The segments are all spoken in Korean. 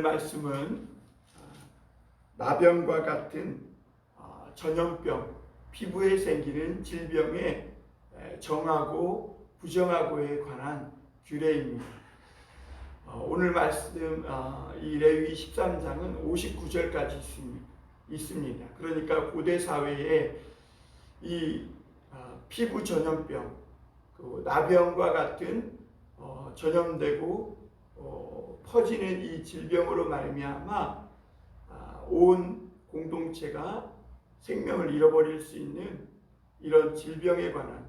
말씀은 나병과 같은 전염병, 피부에 생기는 질병의 정하고 부정하고에 관한 규례입니다. 오늘 말씀 이 레위기 13장은 59절까지 있습니다. 그러니까 고대 사회에 이 피부 전염병, 나병과 같은 전염되고 퍼지는 이 질병으로 말미암아 온 공동체가 생명을 잃어버릴 수 있는 이런 질병에 관한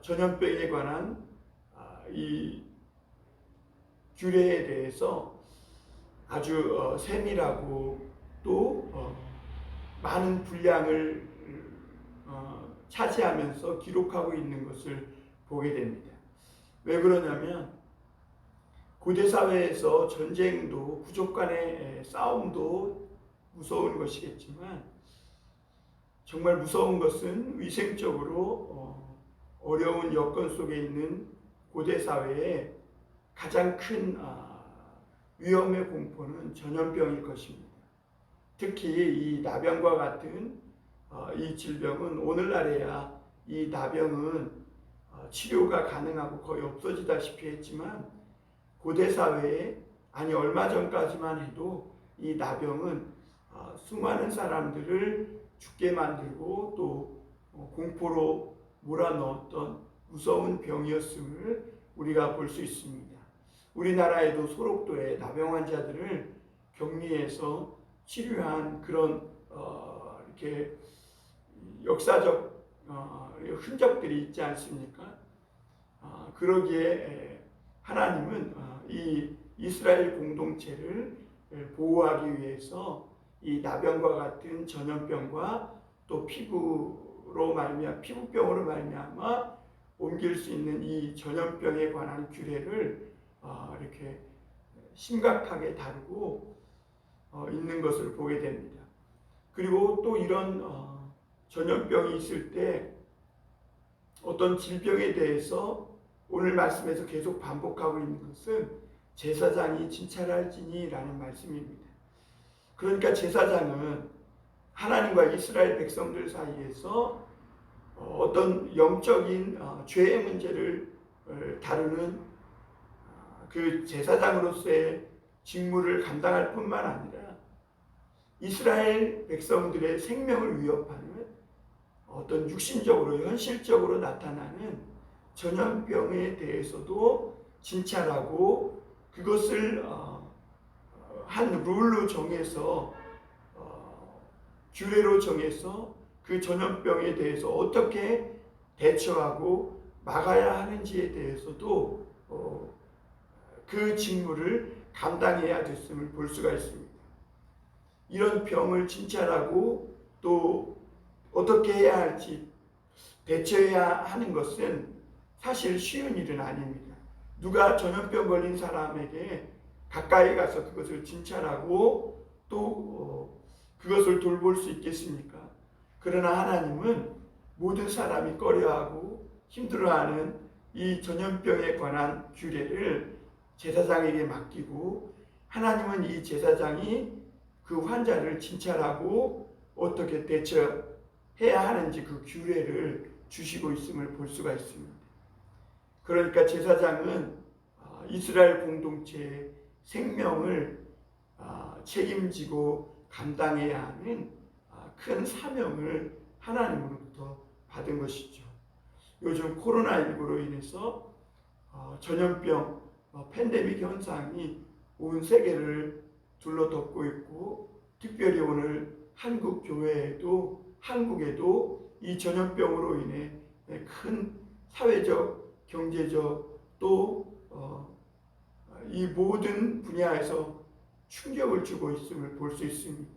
전염병에 관한 이 규례에 대해서 아주 세밀하고 또 많은 분량을 차지하면서 기록하고 있는 것을 보게 됩니다. 왜 그러냐면 고대 사회에서 전쟁도 부족 간의 싸움도 무서운 것이겠지만 정말 무서운 것은 위생적으로 어려운 여건 속에 있는 고대 사회에 가장 큰 위험의 공포는 전염병일 것입니다. 특히 이 나병과 같은 이 질병은 오늘날에야 이 나병은 치료가 가능하고 거의 없어지다시피 했지만 고대 사회에 얼마 전까지만 해도 이 나병은 수많은 사람들을 죽게 만들고 또 공포로 몰아넣었던 무서운 병이었음을 우리가 볼 수 있습니다. 우리나라에도 소록도에 나병 환자들을 격리해서 치료한 그런 이렇게 역사적 흔적들이 있지 않습니까? 그러기에 하나님은 이 이스라엘 공동체를 보호하기 위해서 이 나병과 같은 전염병과 또 피부병으로 말미암아 옮길 수 있는 이 전염병에 관한 규례를 이렇게 심각하게 다루고 있는 것을 보게 됩니다. 그리고 또 이런 전염병이 있을 때 어떤 질병에 대해서 오늘 말씀에서 계속 반복하고 있는 것은 제사장이 진찰할지니라는 말씀입니다. 그러니까 제사장은 하나님과 이스라엘 백성들 사이에서 어떤 영적인 죄의 문제를 다루는 그 제사장으로서의 직무를 감당할 뿐만 아니라 이스라엘 백성들의 생명을 위협하는 어떤 육신적으로 현실적으로 나타나는 전염병에 대해서도 진찰하고 그것을 한 룰로 정해서 규례로 정해서 그 전염병에 대해서 어떻게 대처하고 막아야 하는지에 대해서도 그 직무를 감당해야 됐음을 볼 수가 있습니다. 이런 병을 진찰하고 또 어떻게 해야 할지 대처해야 하는 것은 사실 쉬운 일은 아닙니다. 누가 전염병 걸린 사람에게 가까이 가서 그것을 진찰하고 또 그것을 돌볼 수 있겠습니까? 그러나 하나님은 모든 사람이 꺼려하고 힘들어하는 이 전염병에 관한 규례를 제사장에게 맡기고 하나님은 이 제사장이 그 환자를 진찰하고 어떻게 대처해야 하는지 그 규례를 주시고 있음을 볼 수가 있습니다. 그러니까 제사장은 이스라엘 공동체의 생명을 책임지고 감당해야 하는 큰 사명을 하나님으로부터 받은 것이죠. 요즘 코로나19로 인해서 전염병 팬데믹 현상이 온 세계를 둘러덮고 있고 특별히 오늘 한국에도 이 전염병으로 인해 큰 사회적, 경제적 또 이 모든 분야에서 충격을 주고 있음을 볼 수 있습니다.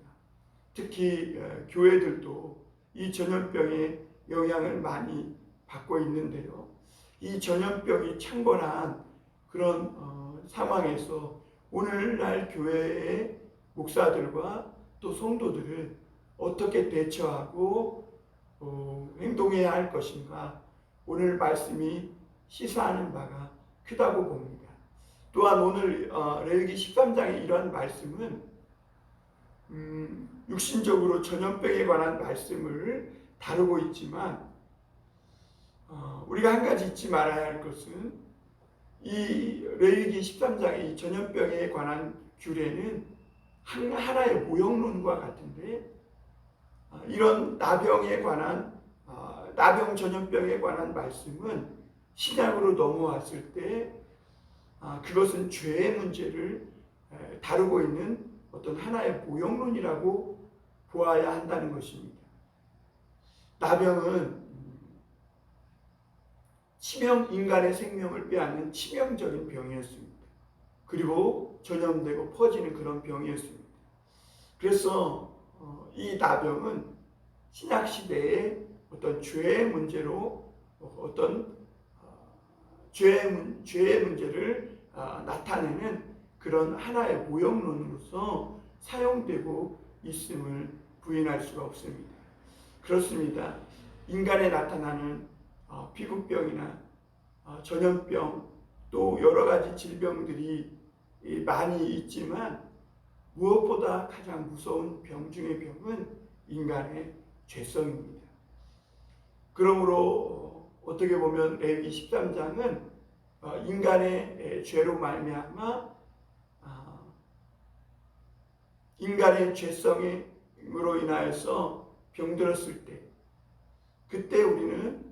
특히 교회들도 이 전염병의 영향을 많이 받고 있는데요. 이 전염병이 창궐한 그런 상황에서 오늘날 교회의 목사들과 또 성도들을 어떻게 대처하고 행동해야 할 것인가 오늘 말씀이 시사하는 바가 크다고 봅니다. 또한 오늘 레위기 13장의 이러한 말씀은 육신적으로 전염병에 관한 말씀을 다루고 있지만 우리가 한 가지 잊지 말아야 할 것은 이 레위기 13장의 이 전염병에 관한 규례는 하나의 모형론과 같은데 이런 나병에 관한 나병 전염병에 관한 말씀은 신약으로 넘어왔을 때 그것은 죄의 문제를 다루고 있는 어떤 하나의 모형론이라고 보아야 한다는 것입니다. 나병은 인간의 생명을 빼앗는 치명적인 병이었습니다. 그리고 전염되고 퍼지는 그런 병이었습니다. 그래서 이 나병은 신약 시대의 어떤 죄의 문제로 어떤 죄의 문제를 나타내는 그런 하나의 모형론으로서 사용되고 있음을 부인할 수가 없습니다. 그렇습니다. 인간에 나타나는 피부병이나 전염병 또 여러 가지 질병들이 많이 있지만 무엇보다 가장 무서운 병 중의 병은 인간의 죄성입니다. 그러므로 어떻게 보면 레위기 13장은 인간의 죄로 말미암아 인간의 죄성으로 인하여서 병들었을 때 그때 우리는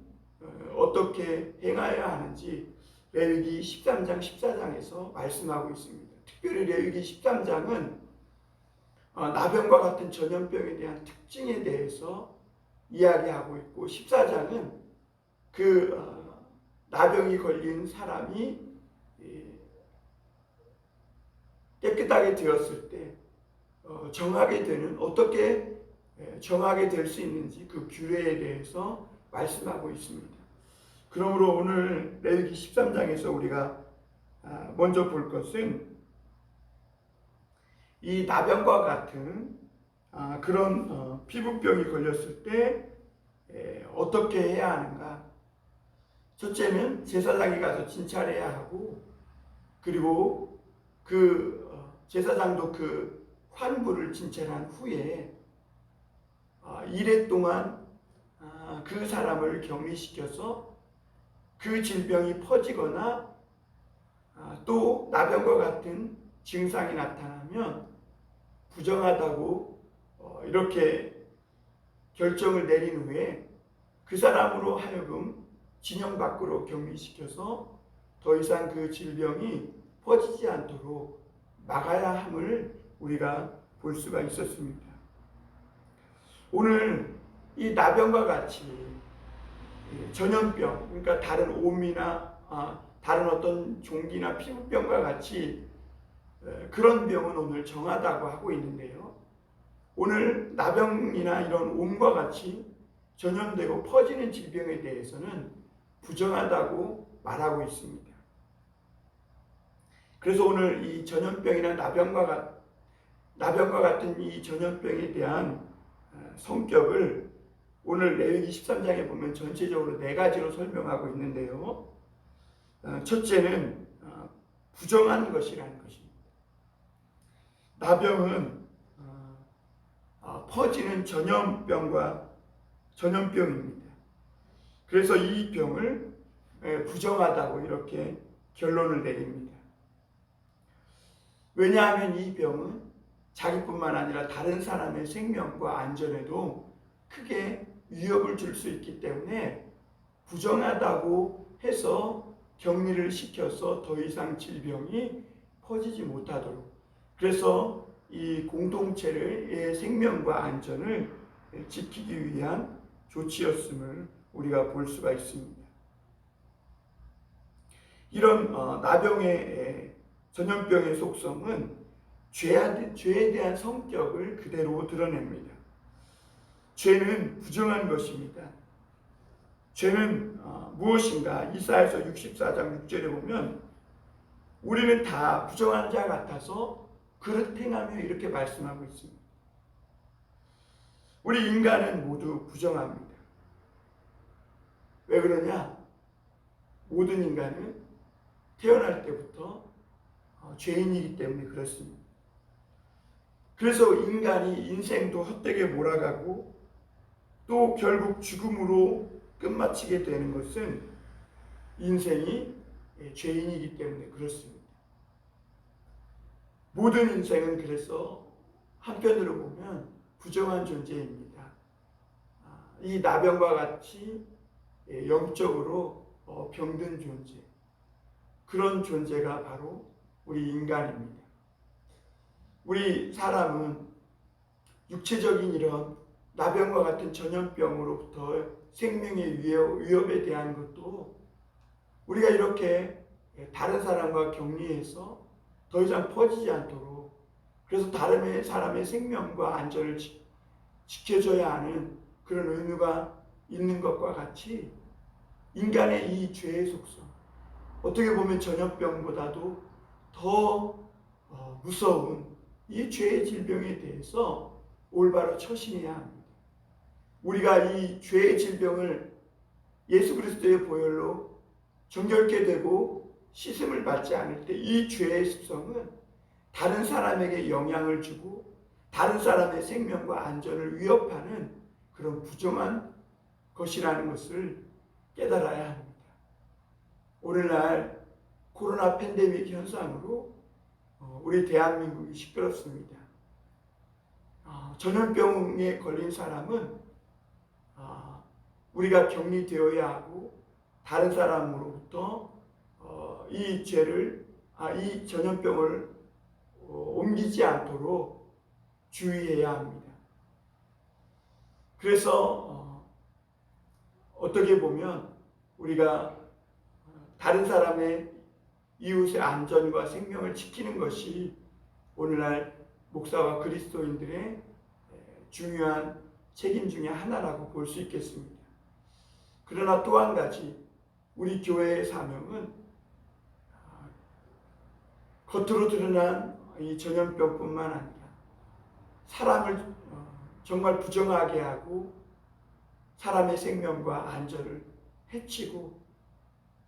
어떻게 행하여야 하는지 레위기 13장 14장에서 말씀하고 있습니다. 특별히 레위기 13장은 나병과 같은 전염병에 대한 특징에 대해서 이야기하고 있고 14장은 그 나병이 걸린 사람이 깨끗하게 되었을 때 정하게 되는 어떻게 정하게 될 수 있는지 그 규례에 대해서 말씀하고 있습니다. 그러므로 오늘 레위기 13장에서 우리가 먼저 볼 것은 이 나병과 같은 그런 피부병이 걸렸을 때 어떻게 해야 하는가. 첫째는 제사장이 가서 진찰해야 하고 그리고 그 제사장도 그 환부를 진찰한 후에 1회 동안 그 사람을 격리시켜서 그 질병이 퍼지거나 또 나병과 같은 증상이 나타나면 부정하다고 이렇게 결정을 내린 후에 그 사람으로 하여금 진영 밖으로 격리시켜서 더 이상 그 질병이 퍼지지 않도록 막아야 함을 우리가 볼 수가 있었습니다. 오늘 이 나병과 같이 전염병, 그러니까 다른 옴이나 다른 어떤 종기나 피부병과 같이 그런 병은 오늘 정하다고 하고 있는데요. 오늘 나병이나 이런 옴과 같이 전염되고 퍼지는 질병에 대해서는 부정하다고 말하고 있습니다. 그래서 오늘 이 전염병이나 나병과 같은 이 전염병에 대한 성격을 오늘 레위기 13장에 보면 전체적으로 4가지로 설명하고 있는데요. 첫째는 부정한 것이라는 것입니다. 나병은 퍼지는 전염병입니다. 그래서 이 병을 부정하다고 이렇게 결론을 내립니다. 왜냐하면 이 병은 자기뿐만 아니라 다른 사람의 생명과 안전에도 크게 위협을 줄 수 있기 때문에 부정하다고 해서 격리를 시켜서 더 이상 질병이 퍼지지 못하도록, 그래서 이 공동체의 생명과 안전을 지키기 위한 조치였음을 우리가 볼 수가 있습니다. 이런 나병의 전염병의 속성은 죄에 대한 성격을 그대로 드러냅니다. 죄는 부정한 것입니다. 죄는 무엇인가? 이사야서 64장 6절에 보면 우리는 다 부정한 자 같아서 그릇 행하며 이렇게 말씀하고 있습니다. 우리 인간은 모두 부정합니다. 왜 그러냐? 모든 인간은 태어날 때부터 죄인이기 때문에 그렇습니다. 그래서 인간이 인생도 헛되게 몰아가고 또 결국 죽음으로 끝마치게 되는 것은 인생이 죄인이기 때문에 그렇습니다. 모든 인생은 그래서 한편으로 보면 부정한 존재입니다. 이 나병과 같이 영적으로 병든 존재, 그런 존재가 바로 우리 인간입니다. 우리 사람은 육체적인 이런 나병과 같은 전염병으로부터 생명의 위협에 대한 것도 우리가 이렇게 다른 사람과 격리해서 더 이상 퍼지지 않도록, 그래서 다른 사람의 생명과 안전을 지켜줘야 하는 그런 의무가 있는 것과 같이 인간의 이 죄의 속성, 어떻게 보면 전염병보다도 더 무서운 이 죄의 질병에 대해서 올바로 처신해야 합니다. 우리가 이 죄의 질병을 예수 그리스도의 보혈로 정결케 되고 씻음을 받지 않을 때 이 죄의 습성은 다른 사람에게 영향을 주고 다른 사람의 생명과 안전을 위협하는 그런 부정한 것이라는 것을 깨달아야 합니다. 오늘날 코로나 팬데믹 현상으로 우리 대한민국이 시끄럽습니다. 전염병에 걸린 사람은 우리가 격리되어야 하고 다른 사람으로부터 이 죄를, 이 전염병을 옮기지 않도록 주의해야 합니다. 그래서 어떻게 보면 우리가 다른 사람의 이웃의 안전과 생명을 지키는 것이 오늘날 목사와 그리스도인들의 중요한 책임 중에 하나라고 볼 수 있겠습니다. 그러나 또 한 가지, 우리 교회의 사명은 겉으로 드러난 이 전염병뿐만 아니라 사람을 정말 부정하게 하고 사람의 생명과 안전을 해치고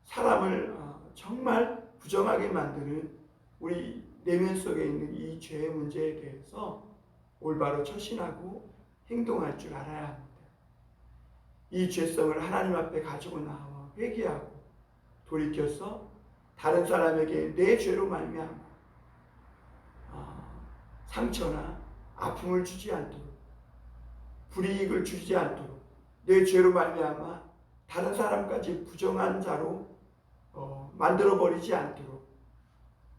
사람을 정말 부정하게 만드는 우리 내면 속에 있는 이 죄의 문제에 대해서 올바로 처신하고 행동할 줄 알아야 합니다. 이 죄성을 하나님 앞에 가지고 나와 회개하고 돌이켜서 다른 사람에게 내 죄로 말미암아 상처나 아픔을 주지 않도록, 불이익을 주지 않도록, 내 죄로 말미암아 다른 사람까지 부정한 자로 만들어버리지 않도록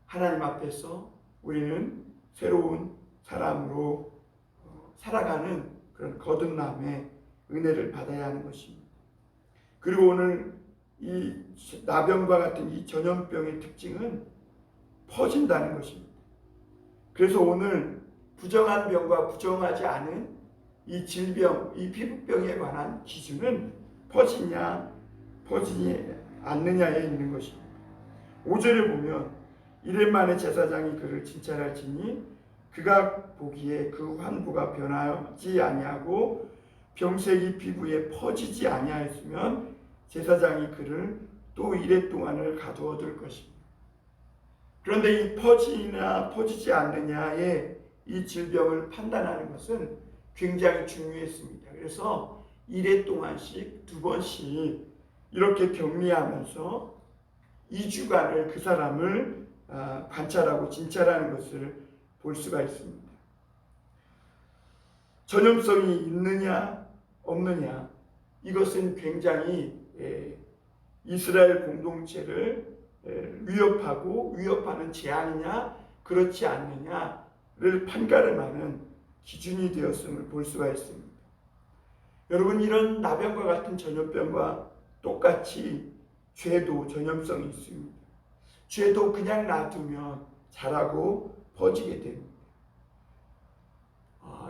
하나님 앞에서 우리는 새로운 사람으로 살아가는 그런 거듭남의 은혜를 받아야 하는 것입니다. 그리고 오늘 이 나병과 같은 이 전염병의 특징은 퍼진다는 것입니다. 그래서 오늘 부정한 병과 부정하지 않은 이 질병, 이 피부병에 관한 기준은 퍼지냐 퍼지지 않느냐에 있는 것입니다. 5절에 보면 이랜만에 제사장이 그를 진찰할지니 그가 보기에 그 환부가 변하지 아니하고 병색이 피부에 퍼지지 아니하였으면 제사장이 그를 또 이레 동안을 가두어 둘 것입니다. 그런데 이 퍼지나 퍼지지 않느냐의 이 질병을 판단하는 것은 굉장히 중요했습니다. 그래서 이레 동안씩 2번씩 이렇게 격리하면서 2주간을 그 사람을 관찰하고 진찰하는 것을 볼 수가 있습니다. 전염성이 있느냐 없느냐, 이것은 굉장히 이스라엘 공동체를 위협하고 위협하는 재앙이냐 그렇지 않느냐를 판가름하는 기준이 되었음을 볼 수가 있습니다. 여러분, 이런 나병과 같은 전염병과 똑같이 죄도 전염성이 있습니다. 죄도 그냥 놔두면 자라고 퍼지게 됩니다.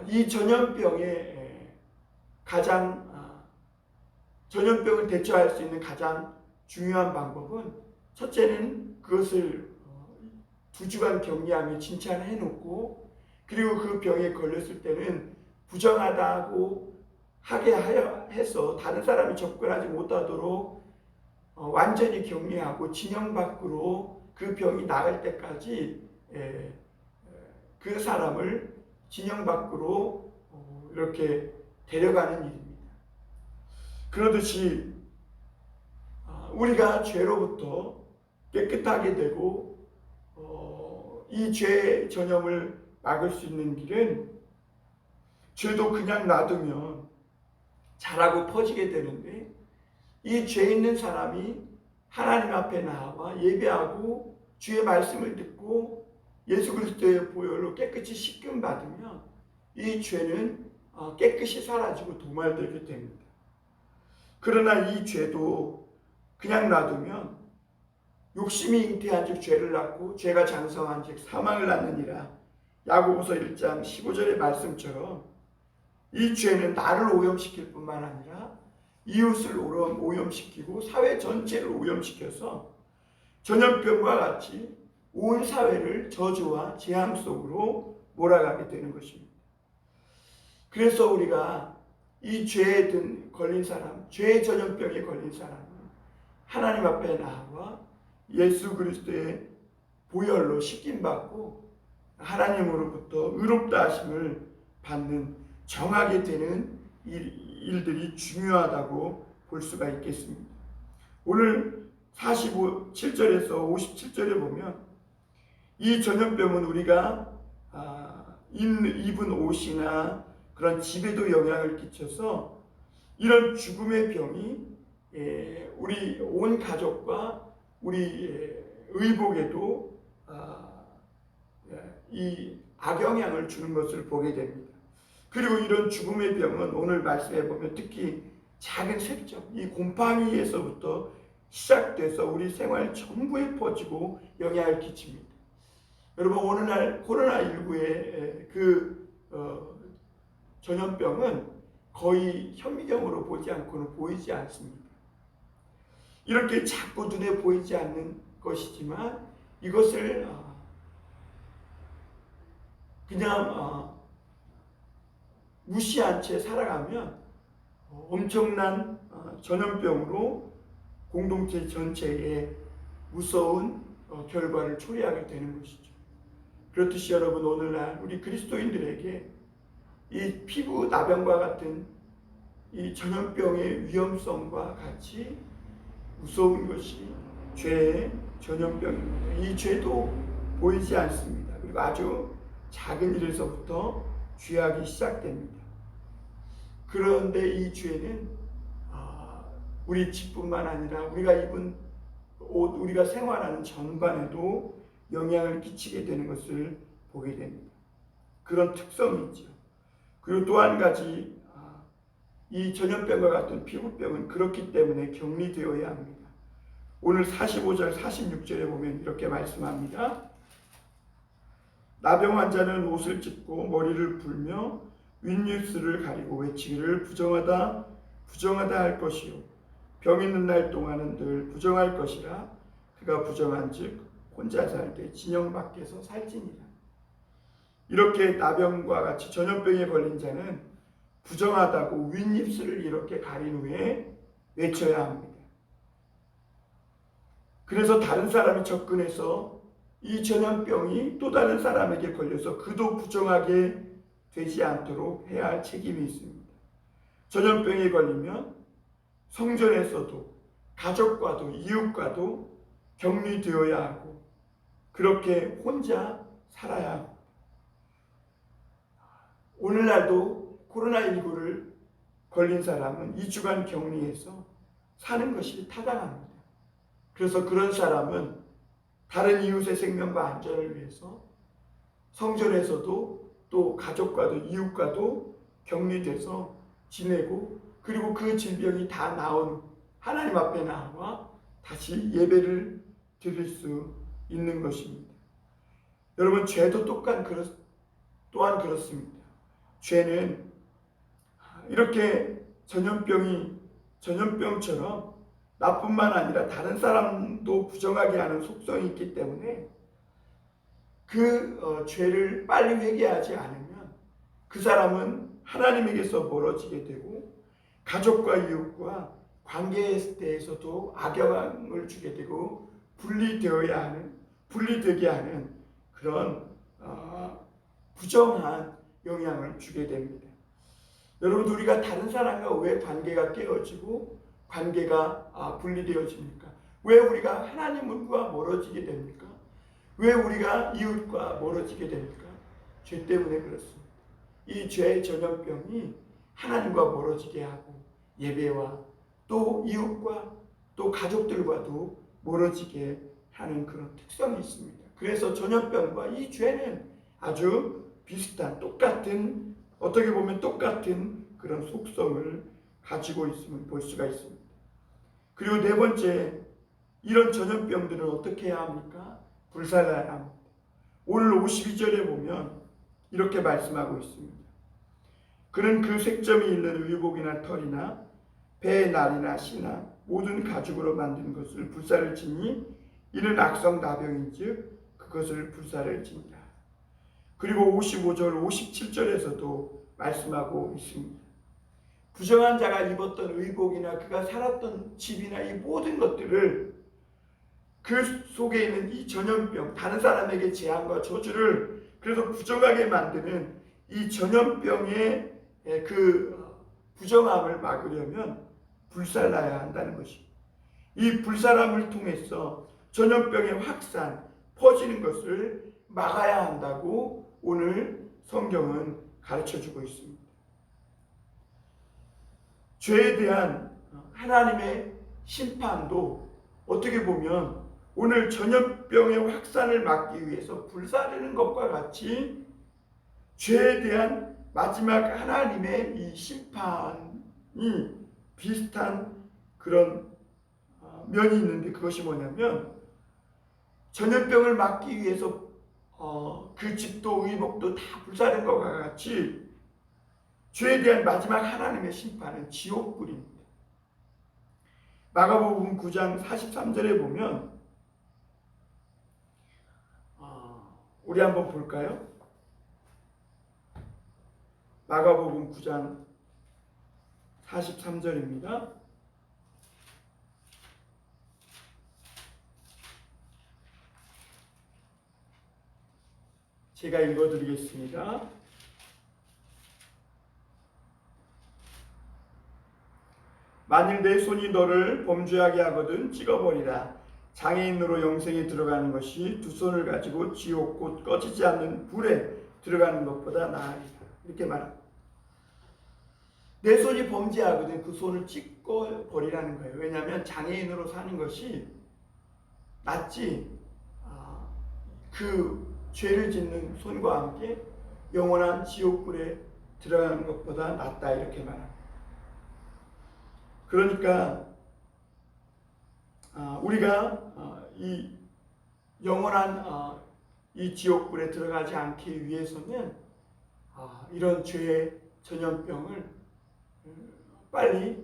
이 전염병의 전염병을 대처할 수 있는 가장 중요한 방법은, 첫째는 그것을 2주간 격리하며 진찰해 놓고, 그리고 그 병에 걸렸을 때는 부정하다고 하게 해서 다른 사람이 접근하지 못하도록 완전히 격리하고 진영 밖으로 그 그 병이 나을 때까지 그 사람을 진영 밖으로 이렇게 데려가는 일입니다. 그러듯이 우리가 죄로부터 깨끗하게 되고 이 죄 전염을 막을 수 있는 길은 죄도 그냥 놔두면 자라고 퍼지게 되는데, 이 죄 있는 사람이 하나님 앞에 나와 예배하고 주의 말씀을 듣고 예수 그리스도의 보혈로 깨끗이 씻김 받으면 이 죄는 깨끗이 사라지고 도말되게 됩니다. 그러나 이 죄도 그냥 놔두면 욕심이 잉태한 즉 죄를 낳고 죄가 장성한 즉 사망을 낳느니라. 야고보서 1장 15절의 말씀처럼 이 죄는 나를 오염시킬 뿐만 아니라 이웃을 오염시키고 사회 전체를 오염시켜서 전염병과 같이 온 사회를 저주와 재앙 속으로 몰아가게 되는 것입니다. 그래서 우리가 이 죄에 걸린 사람, 죄의 전염병에 걸린 사람은 하나님 앞에 나와 예수 그리스도의 보혈로 씻김받고 하나님으로부터 의롭다 하심을 받는 정하게 되는 일들이 중요하다고 볼 수가 있겠습니다. 오늘 47절에서 57절에 보면 이 전염병은 우리가 입은 옷이나 그런 집에도 영향을 끼쳐서 이런 죽음의 병이 우리 온 가족과 우리 의복에도 이 악영향을 주는 것을 보게 됩니다. 그리고 이런 죽음의 병은 오늘 말씀해 보면 특히 작은 색점, 이 곰팡이에서부터 시작돼서 우리 생활 전부에 퍼지고 영향을 끼칩니다. 여러분, 오늘날 코로나19의 전염병은 거의 현미경으로 보지 않고는 보이지 않습니다. 이렇게 자꾸 눈에 보이지 않는 것이지만 이것을 그냥 무시한 채 살아가면 엄청난 전염병으로 공동체 전체에 무서운 결과를 초래하게 되는 것이죠. 그렇듯이 여러분, 오늘날 우리 그리스도인들에게 이 피부 나병과 같은 이 전염병의 위험성과 같이 무서운 것이 죄의 전염병입니다. 이 죄도 보이지 않습니다. 그리고 아주 작은 일에서부터 죄악이 시작됩니다. 그런데 이 죄는 우리 집뿐만 아니라 우리가 입은 옷, 우리가 생활하는 전반에도 영향을 끼치게 되는 것을 보게 됩니다. 그런 특성이 있죠. 그리고 또 한 가지, 이 전염병과 같은 피부병은 그렇기 때문에 격리되어야 합니다. 오늘 45절, 46절에 보면 이렇게 말씀합니다. 나병 환자는 옷을 찢고 머리를 풀며 윗입술을 가리고 외치기를 부정하다, 부정하다 할 것이요. 병 있는 날 동안은 늘 부정할 것이라. 그가 부정한즉 혼자 살 때 진영 밖에서 살지니라. 이렇게 나병과 같이 전염병에 걸린 자는 부정하다고 윗입술을 이렇게 가린 후에 외쳐야 합니다. 그래서 다른 사람이 접근해서 이 전염병이 또 다른 사람에게 걸려서 그도 부정하게 되지 않도록 해야 할 책임이 있습니다. 전염병에 걸리면 성전에서도 가족과도 이웃과도 격리되어야 하고 그렇게 혼자 살아야 합니다. 오늘날도 코로나19를 걸린 사람은 2주간 격리해서 사는 것이 타당합니다. 그래서 그런 사람은 다른 이웃의 생명과 안전을 위해서 성전에서도 또 가족과도 이웃과도 격리돼서 지내고, 그리고 그 질병이 다 나온 하나님 앞에 나와 다시 예배를 드릴 수 있는 것입니다. 여러분, 죄도 또한 그렇습니다. 죄는 이렇게 전염병처럼 나뿐만 아니라 다른 사람도 부정하게 하는 속성이 있기 때문에 그 죄를 빨리 회개하지 않으면 그 사람은 하나님에게서 멀어지게 되고 가족과 이웃과 관계에 대해서도 악영향을 주게 되고 분리되어야 하는 분리되게 하는 그런 부정한 영향을 주게 됩니다. 여러분, 우리가 다른 사람과 왜 관계가 깨어지고 관계가 분리되어집니까? 왜 우리가 하나님과 멀어지게 됩니까? 왜 우리가 이웃과 멀어지게 됩니까? 죄 때문에 그렇습니다. 이 죄의 전염병이 하나님과 멀어지게 하고 예배와 또 이웃과 또 가족들과도 멀어지게 하는 그런 특성이 있습니다. 그래서 전염병과 이 죄는 아주 비슷한 똑같은, 어떻게 보면 똑같은 그런 속성을 가지고 있음을 볼 수가 있습니다. 그리고 네 번째, 이런 전염병들은 어떻게 해야 합니까? 불살라야 합니다. 오늘 52절에 보면 이렇게 말씀하고 있습니다. 그는 그 색점이 있는 의복이나 털이나 배의 날이나 씨나 모든 가죽으로 만든 것을 불사를 지니 이는 악성 나병인즉 그것을 불사를 진다. 그리고 55절, 57절에서도 말씀하고 있습니다. 부정한 자가 입었던 의복이나 그가 살았던 집이나 이 모든 것들을 그 속에 있는 이 전염병, 다른 사람에게 재앙과 저주를 그래서 부정하게 만드는 이 전염병의 그 부정함을 막으려면 불살라야 한다는 것입니다. 이 불사람을 통해서 전염병의 확산, 퍼지는 것을 막아야 한다고 오늘 성경은 가르쳐주고 있습니다. 죄에 대한 하나님의 심판도 어떻게 보면 오늘 전염병의 확산을 막기 위해서 불사르는 것과 같이 죄에 대한 마지막 하나님의 이 심판이 비슷한 그런 면이 있는데, 그것이 뭐냐면 전염병을 막기 위해서 그 집도 의복도 다 불사른 것과 같이 죄에 대한 마지막 하나님의 심판은 지옥불입니다. 마가복음 9장 43절에 보면 우리 한번 볼까요? 마가복음 9장 43절입니다. 제가 읽어드리겠습니다. 만일 내 손이 너를 범죄하게 하거든 찍어버리라. 장애인으로 영생에 들어가는 것이 두 손을 가지고 지옥 곧 꺼지지 않는 불에 들어가는 것보다 나으리라. 이렇게 말합니다. 내 손이 범죄하거든 그 손을 찍어버리라는 거예요. 왜냐하면 장애인으로 사는 것이 낫지 그 죄를 짓는 손과 함께 영원한 지옥불에 들어가는 것보다 낫다, 이렇게 말합니다. 그러니까 우리가 이 영원한 이 지옥불에 들어가지 않기 위해서는 이런 죄의 전염병을 빨리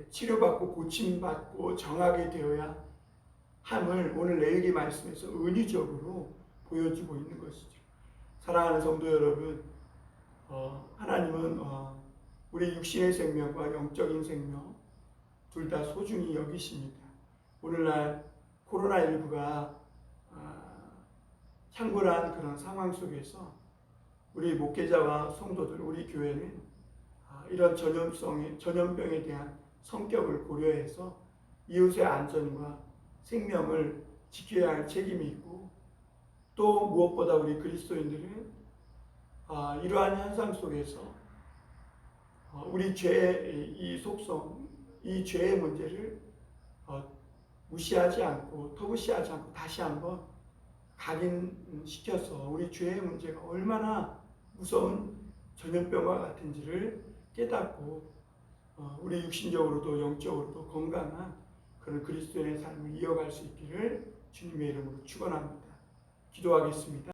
치료받고 고침받고 정하게 되어야 함을 오늘 레위기 말씀에서 은유적으로 보여주고 있는 것이죠. 사랑하는 성도 여러분, 하나님은 우리 육신의 생명과 영적인 생명 둘 다 소중히 여기십니다. 오늘날 코로나19가 창궐한 그런 상황 속에서 우리 목회자와 성도들, 우리 교회는 이런 전염병에 대한 성격을 고려해서 이웃의 안전과 생명을 지켜야 할 책임이 있고, 또 무엇보다 우리 그리스도인들은 이러한 현상 속에서 우리 죄의 이 속성, 이 죄의 문제를 무시하지 않고 터부시하지 않고 다시 한번 각인시켜서 우리 죄의 문제가 얼마나 무서운 전염병과 같은지를 깨닫고 우리 육신적으로도 영적으로도 건강한 그런 그리스도인의 삶을 이어갈 수 있기를 주님의 이름으로 축원합니다. 기도하겠습니다.